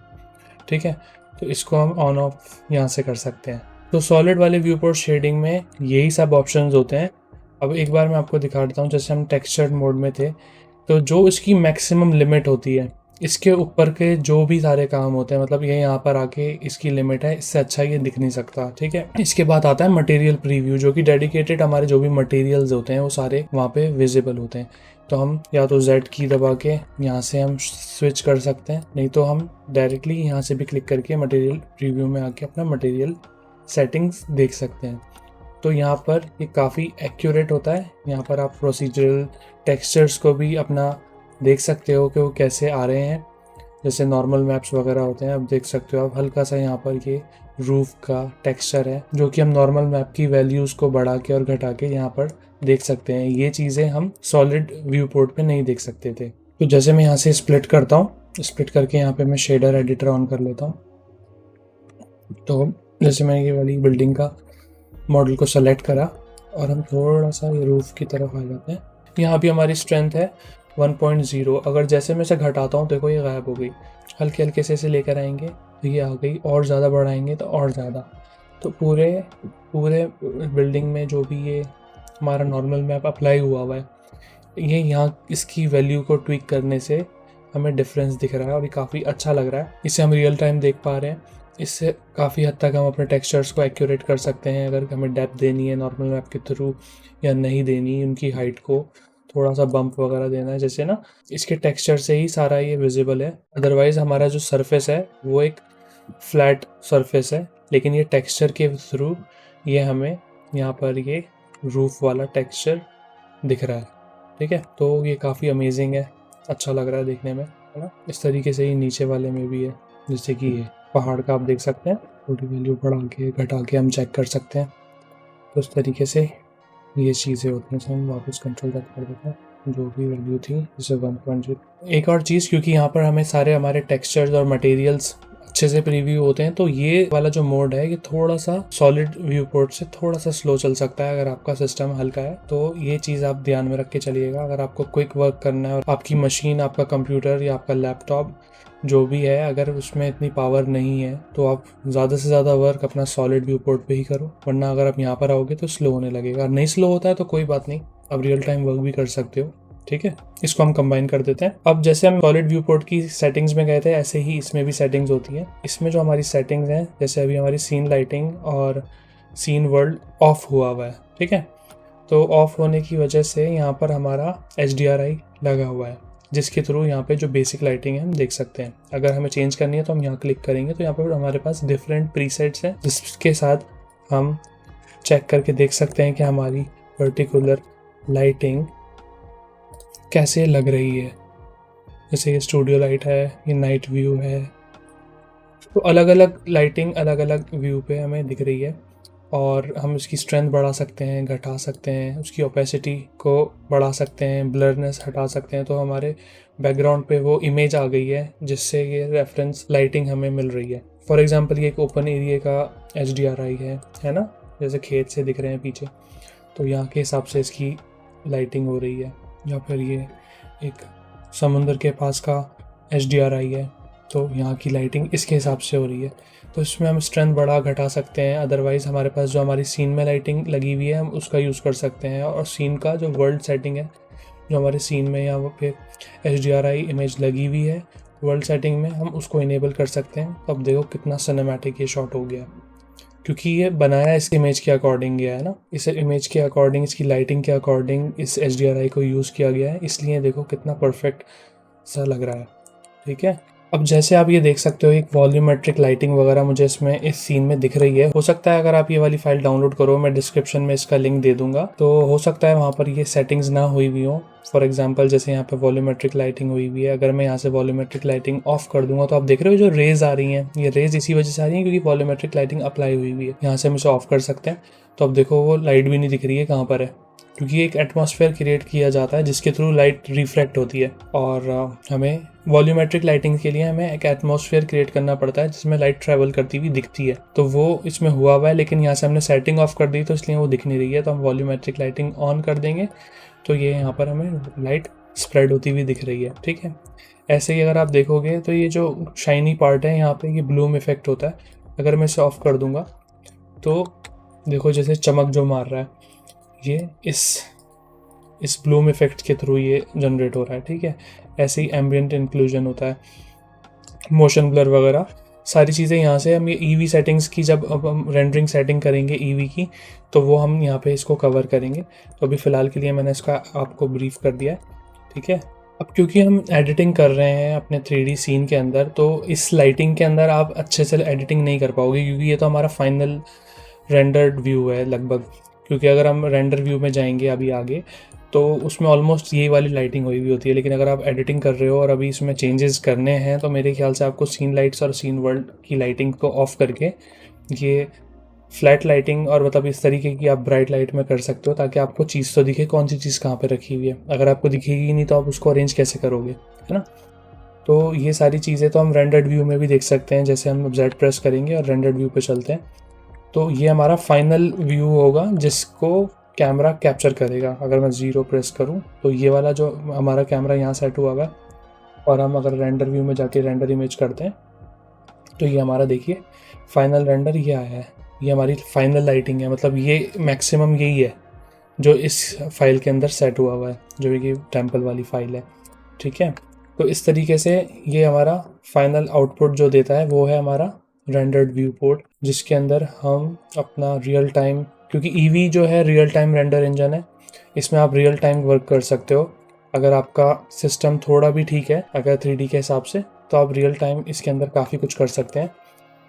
ठीक है, तो इसको हम ऑन ऑफ यहाँ से कर सकते हैं। तो सॉलिड वाले व्यू पोर्ट शेडिंग में यही सब ऑप्शंस होते हैं। अब एक बार मैं आपको दिखा देता हूँ, जैसे हम टेक्सचर्ड मोड में थे, तो जो इसकी मैक्सिमम लिमिट होती है, इसके ऊपर के जो भी सारे काम होते हैं, मतलब ये यहाँ पर आके इसकी लिमिट है, इससे अच्छा ये दिख नहीं सकता, ठीक है। इसके बाद आता है मटेरियल प्रीव्यू, जो कि डेडिकेटेड हमारे जो भी मटेरियल्स होते हैं वो सारे वहाँ पे विजिबल होते हैं। तो हम या तो Z की दबा के यहाँ से हम स्विच कर सकते हैं, नहीं तो हम डायरेक्टली यहाँ से भी क्लिक करके मटेरियल प्रीव्यू में आके अपना मटेरियल सेटिंग्स देख सकते हैं। तो यहाँ पर ये काफ़ी एक्यूरेट होता है। यहाँ पर आप प्रोसीजरल टेक्सचर्स को भी अपना देख सकते हो कि वो कैसे आ रहे हैं, जैसे नॉर्मल मैप्स वगैरह होते हैं। अब देख सकते हो आप हल्का सा यहाँ पर ये रूफ का टेक्सचर है, जो कि हम नॉर्मल मैप की वैल्यूज़ को बढ़ा के और घटा के यहाँ पर देख सकते हैं। ये चीज़ें हम सॉलिड व्यू पोर्ट पे नहीं देख सकते थे। तो जैसे मैं यहाँ से स्प्लिट करता हूँ, स्प्लिट करके यहाँ पे मैं शेडर एडिटर ऑन कर लेता हूँ। तो जैसे मैंने ये वाली बिल्डिंग का मॉडल को सेलेक्ट करा और हम थोड़ा सा ये रूफ की तरफ आ जाते हैं। यहाँ भी हमारी स्ट्रेंथ है 1.0। अगर जैसे मैं इसे घटाता हूँ, देखो ये गायब हो गई। हल्के हल्के से इसे लेकर आएंगे तो ये आ गई, और ज़्यादा बढ़ाएंगे तो और ज़्यादा। तो पूरे बिल्डिंग में जो भी ये हमारा नॉर्मल मैप अप्लाई हुआ है, ये यहाँ इसकी वैल्यू को ट्विक करने से हमें डिफरेंस दिख रहा है और ये काफ़ी अच्छा लग रहा है। इसे हम रियल टाइम देख पा रहे हैं। इससे काफ़ी हद तक हम अपने टेक्सचर्स को एक्यूरेट कर सकते हैं। अगर हमें डेप्थ देनी है नॉर्मल मैप के थ्रू या नहीं देनी, उनकी हाइट को थोड़ा सा बम्प वगैरह देना है, जैसे ना इसके टेक्सचर से ही सारा ये विजिबल है। अदरवाइज़ हमारा जो सरफेस है वो एक फ्लैट सरफेस है, लेकिन ये टेक्सचर के थ्रू ये हमें यहाँ पर ये रूफ वाला टेक्सचर दिख रहा है, ठीक है। तो ये काफ़ी अमेजिंग है, अच्छा लग रहा है देखने में, है ना। इस तरीके से ही नीचे वाले में भी है, जैसे कि ये पहाड़ का आप देख सकते हैं, थोड़ी वैल्यू बढ़ा के घटा के हम चेक कर सकते हैं। तो इस तरीके से ये चीज़ें होती हैं। तो हम वापस कंट्रोल तक कर देते हैं, जो भी वैल्यू थी जैसे 1.0। एक और चीज़, क्योंकि यहाँ पर हमें सारे हमारे टेक्सचर्स और मटेरियल्स अच्छे से प्रीव्यू होते हैं, तो ये वाला जो मोड है ये थोड़ा सा सॉलिड व्यू पोर्ट से थोड़ा सा स्लो चल सकता है अगर आपका सिस्टम हल्का है। तो ये चीज़ आप ध्यान में रख के चलिएगा। अगर आपको क्विक वर्क करना है और आपकी मशीन, आपका कंप्यूटर या आपका लैपटॉप जो भी है, अगर उसमें इतनी पावर नहीं है, तो आप ज़्यादा से ज़्यादा वर्क अपना सॉलिड व्यू पोर्ट पे ही करो, वरना अगर आप यहाँ पर आओगे तो स्लो होने लगेगा। नहीं स्लो होता है तो कोई बात नहीं, आप रियल टाइम वर्क भी कर सकते हो, ठीक है। इसको हम कंबाइन कर देते हैं। अब जैसे हम सॉलिड व्यू पोर्ट की सेटिंग्स में गए थे, ऐसे ही इसमें भी सेटिंग्स होती हैं। इसमें जो हमारी सेटिंग्स हैं, जैसे अभी हमारी सीन लाइटिंग और सीन वर्ल्ड ऑफ हुआ है, ठीक है। तो ऑफ होने की वजह से यहाँ पर हमारा HDRI लगा हुआ है, जिसके थ्रू यहाँ पे जो बेसिक लाइटिंग है हम देख सकते हैं। अगर हमें चेंज करनी है तो हम यहाँ क्लिक करेंगे, तो यहाँ पर हमारे पास डिफरेंट प्रीसेट्स हैं, जिसके साथ हम चेक करके देख सकते हैं कि हमारी पर्टिकुलर लाइटिंग कैसे लग रही है। जैसे ये स्टूडियो लाइट है, ये नाइट व्यू है, तो अलग अलग लाइटिंग अलग अलग व्यू पे हमें दिख रही है। और हम इसकी स्ट्रेंथ बढ़ा सकते हैं, घटा सकते हैं, उसकी ओपेसिटी को बढ़ा सकते हैं, ब्लरनेस हटा सकते हैं। तो हमारे बैकग्राउंड पे वो इमेज आ गई है, जिससे ये रेफरेंस लाइटिंग हमें मिल रही है। फॉर एग्जांपल ये एक ओपन एरिया का HDRI है ना, जैसे खेत से दिख रहे हैं पीछे, तो यहाँ के हिसाब से इसकी लाइटिंग हो रही है। या फिर ये एक समुंदर के पास का HDRI है, तो यहाँ की लाइटिंग इसके हिसाब से हो रही है। तो इसमें हम स्ट्रेंथ बढ़ा घटा सकते हैं। अदरवाइज़ हमारे पास जो हमारी सीन में लाइटिंग लगी हुई है, हम उसका यूज़ कर सकते हैं। और सीन का जो वर्ल्ड सेटिंग है, जो हमारे सीन में यहाँ पे HDRI इमेज लगी हुई है वर्ल्ड सेटिंग में, हम उसको इनेबल कर सकते हैं। अब देखो कितना सिनेमैटिक ये शॉट हो गया, क्योंकि ये बनाया इस इमेज के अकॉर्डिंग गया है ना, इस इमेज के अकॉर्डिंग, इसकी लाइटिंग के अकॉर्डिंग इस HDRI को यूज़ किया गया है, इसलिए देखो कितना परफेक्ट सा लग रहा है, ठीक है। अब जैसे आप ये देख सकते हो, एक वॉल्यूमेट्रिक लाइटिंग वगैरह मुझे इसमें इस सीन में दिख रही है। हो सकता है अगर आप ये वाली फाइल डाउनलोड करो, मैं डिस्क्रिप्शन में इसका लिंक दे दूंगा, तो हो सकता है वहाँ पर ये सेटिंग्स ना हुई हुई हो। फॉर एग्जांपल जैसे यहाँ पे वॉल्यूमेट्रिक लाइटिंग हुई हुई है, अगर मैं यहाँ से वॉल्यूमेट्रिक लाइटिंग ऑफ कर दूंगा, तो आप देख रहे हो जो रेज आ रही हैं, ये रेज इसी वजह से आ रही है क्योंकि वॉल्यूमेट्रिक लाइटिंग अप्लाई हुई हुई है। यहाँ से हम इसे ऑफ कर सकते हैं, तो अब देखो वो लाइट भी नहीं दिख रही है कहाँ पर है, क्योंकि एक एटमॉस्फेयर क्रिएट किया जाता है जिसके थ्रू लाइट रिफ्लेक्ट होती है। और हमें वॉल्यूमेट्रिक लाइटिंग के लिए हमें एक एटमॉस्फेयर क्रिएट करना पड़ता है जिसमें लाइट ट्रैवल करती हुई दिखती है, तो वो इसमें हुआ है। लेकिन यहाँ से हमने सेटिंग ऑफ कर दी, तो इसलिए वो दिख नहीं रही है। तो हम वॉल्यूमेट्रिक लाइटिंग ऑन कर देंगे, तो ये यहाँ पर हमें लाइट स्प्रेड होती हुई दिख रही है, ठीक है। ऐसे ही अगर आप देखोगे तो ये जो शाइनी पार्ट है यहाँ पे, ये ब्लूम इफेक्ट होता है। अगर मैं इसे ऑफ कर दूंगा तो देखो जैसे चमक जो मार रहा है, ये इस इस ब्लूम इफेक्ट के थ्रू ये जनरेट हो रहा है, ठीक है। ऐसे ही एम्बियंट इंक्लूजन होता है, मोशन ब्लर वगैरह सारी चीज़ें यहाँ से हम ये ईवी सेटिंग्स की जब अब हम रेंडरिंग सेटिंग करेंगे ईवी की, तो वो हम यहाँ पे इसको कवर करेंगे। तो अभी फ़िलहाल के लिए मैंने इसका आपको ब्रीफ कर दिया है, ठीक है। अब क्योंकि हम एडिटिंग कर रहे हैं अपने 3D सीन के अंदर, तो इस लाइटिंग के अंदर आप अच्छे से एडिटिंग नहीं कर पाओगे, क्योंकि ये तो हमारा फाइनल रेंडर्ड व्यू है लगभग। क्योंकि अगर हम रेंडर व्यू में जाएंगे अभी आगे, तो उसमें ऑलमोस्ट यही वाली लाइटिंग हुई हुई होती है। लेकिन अगर आप एडिटिंग कर रहे हो और अभी इसमें चेंजेस करने हैं, तो मेरे ख्याल से आपको सीन लाइट्स और सीन वर्ल्ड की लाइटिंग को ऑफ करके ये फ्लैट लाइटिंग और मतलब इस तरीके की आप ब्राइट लाइट में कर सकते हो, ताकि आपको चीज़ तो दिखे कौन सी चीज़ कहाँ पे रखी हुई है। अगर आपको दिखेगी नहीं तो आप उसको अरेंज कैसे करोगे, है ना। तो ये सारी चीज़ें तो हम रेंडर्ड व्यू में भी देख सकते हैं। जैसे हम Z प्रेस करेंगे और रेंडर्ड व्यू पे चलते हैं, तो ये हमारा फाइनल व्यू होगा जिसको कैमरा कैप्चर करेगा। अगर मैं 0 प्रेस करूं तो ये वाला जो हमारा कैमरा यहाँ सेट हुआ है, और हम अगर रेंडर व्यू में जाके रेंडर इमेज करते हैं, तो ये हमारा देखिए फाइनल रेंडर ये आया है। ये हमारी फाइनल लाइटिंग है, मतलब ये मैक्सिमम यही है जो इस फाइल के अंदर सेट हुआ हुआ है, जो ये टेम्पल वाली फाइल है, ठीक है। तो इस तरीके से ये हमारा फाइनल आउटपुट जो देता है वो है हमारा रेंडर्ड व्यू पोर्ट, जिसके अंदर हम अपना रियल टाइम, क्योंकि ईवी जो है रियल टाइम रेंडर इंजन है, इसमें आप रियल टाइम वर्क कर सकते हो। अगर आपका सिस्टम थोड़ा भी ठीक है अगर 3D के हिसाब से, तो आप रियल टाइम इसके अंदर काफ़ी कुछ कर सकते हैं,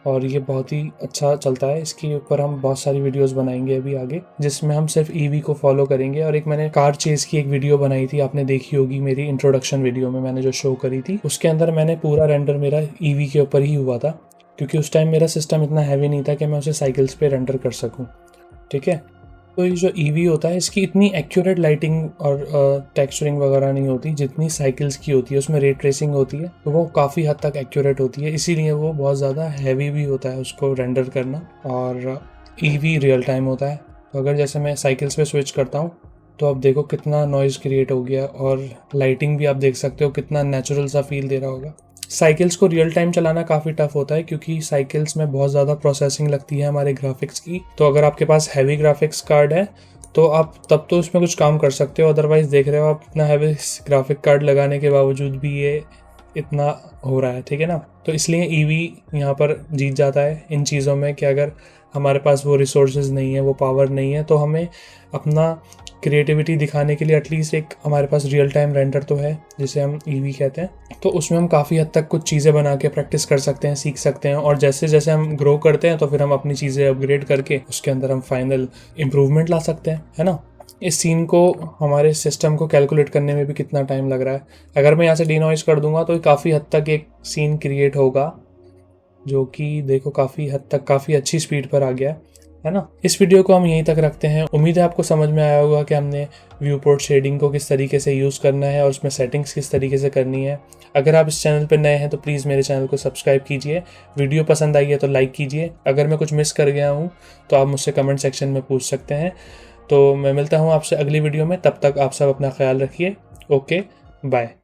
और ये बहुत ही अच्छा चलता है। इसके ऊपर हम बहुत सारी वीडियोस बनाएंगे अभी आगे, जिसमें हम सिर्फ ईवी को फॉलो करेंगे। और एक मैंने कार चेज की एक वीडियो बनाई थी, आपने देखी होगी मेरी इंट्रोडक्शन वीडियो में मैंने जो शो करी थी, उसके अंदर मैंने पूरा रेंडर मेरा ईवी के ऊपर ही हुआ था, क्योंकि उस टाइम मेरा सिस्टम इतना हैवी नहीं था कि मैं उसे साइकिल्स पे रेंडर कर सकूँ, ठीक है। तो ये जो ईवी होता है इसकी इतनी एक्यूरेट लाइटिंग और टेक्सचरिंग वगैरह नहीं होती जितनी साइकिल्स की होती है। उसमें रे ट्रेसिंग होती है, तो वो काफ़ी हद तक एक्यूरेट होती है, इसीलिए वो बहुत ज़्यादा हैवी भी होता है उसको रेंडर करना। और ईवी रियल टाइम होता है। तो अगर जैसे मैं साइकिल्स पे स्विच करता हूँ, तो आप देखो कितना नॉइज़ क्रिएट हो गया, और लाइटिंग भी आप देख सकते हो कितना नेचुरल सा फील दे रहा होगा। साइकिल्स को रियल टाइम चलाना काफ़ी टफ होता है, क्योंकि साइकिल्स में बहुत ज़्यादा प्रोसेसिंग लगती है हमारे ग्राफिक्स की। तो अगर आपके पास हैवी ग्राफिक्स कार्ड है तो आप तब तो उसमें कुछ काम कर सकते हो, अदरवाइज़ देख रहे हो आप इतना हैवी ग्राफिक कार्ड लगाने के बावजूद भी ये इतना हो रहा है, ठीक है ना। तो इसलिए ईवी यहाँ पर जीत जाता है इन चीज़ों में, कि अगर हमारे पास वो रिसोर्सेज नहीं है, वो पावर नहीं है, तो हमें अपना क्रिएटिविटी दिखाने के लिए एटलीस्ट एक हमारे पास रियल टाइम रेंडर तो है, जिसे हम ईवी कहते हैं। तो उसमें हम काफ़ी हद तक कुछ चीज़ें बना के प्रैक्टिस कर सकते हैं, सीख सकते हैं, और जैसे जैसे हम ग्रो करते हैं तो फिर हम अपनी चीज़ें अपग्रेड करके उसके अंदर हम फाइनल इम्प्रूवमेंट ला सकते हैं, है ना। इस सीन को हमारे सिस्टम को कैलकुलेट करने में भी कितना टाइम लग रहा है। अगर मैं यहाँ से डिनॉइज कर दूंगा तो काफ़ी हद तक एक सीन क्रिएट होगा, जो कि देखो काफ़ी हद तक काफ़ी अच्छी स्पीड पर आ गया है ना। इस वीडियो को हम यहीं तक रखते हैं। उम्मीद है आपको समझ में आया होगा कि हमने व्यू पोर्ट शेडिंग को किस तरीके से यूज़ करना है और उसमें सेटिंग्स किस तरीके से करनी है। अगर आप इस चैनल पर नए हैं तो प्लीज़ मेरे चैनल को सब्सक्राइब कीजिए। वीडियो पसंद आई है तो लाइक कीजिए। अगर मैं कुछ मिस कर गया हूँ तो आप मुझसे कमेंट सेक्शन में पूछ सकते हैं। तो मैं मिलता हूँ आपसे अगली वीडियो में, तब तक आप सब अपना ख्याल रखिए। Okay, bye.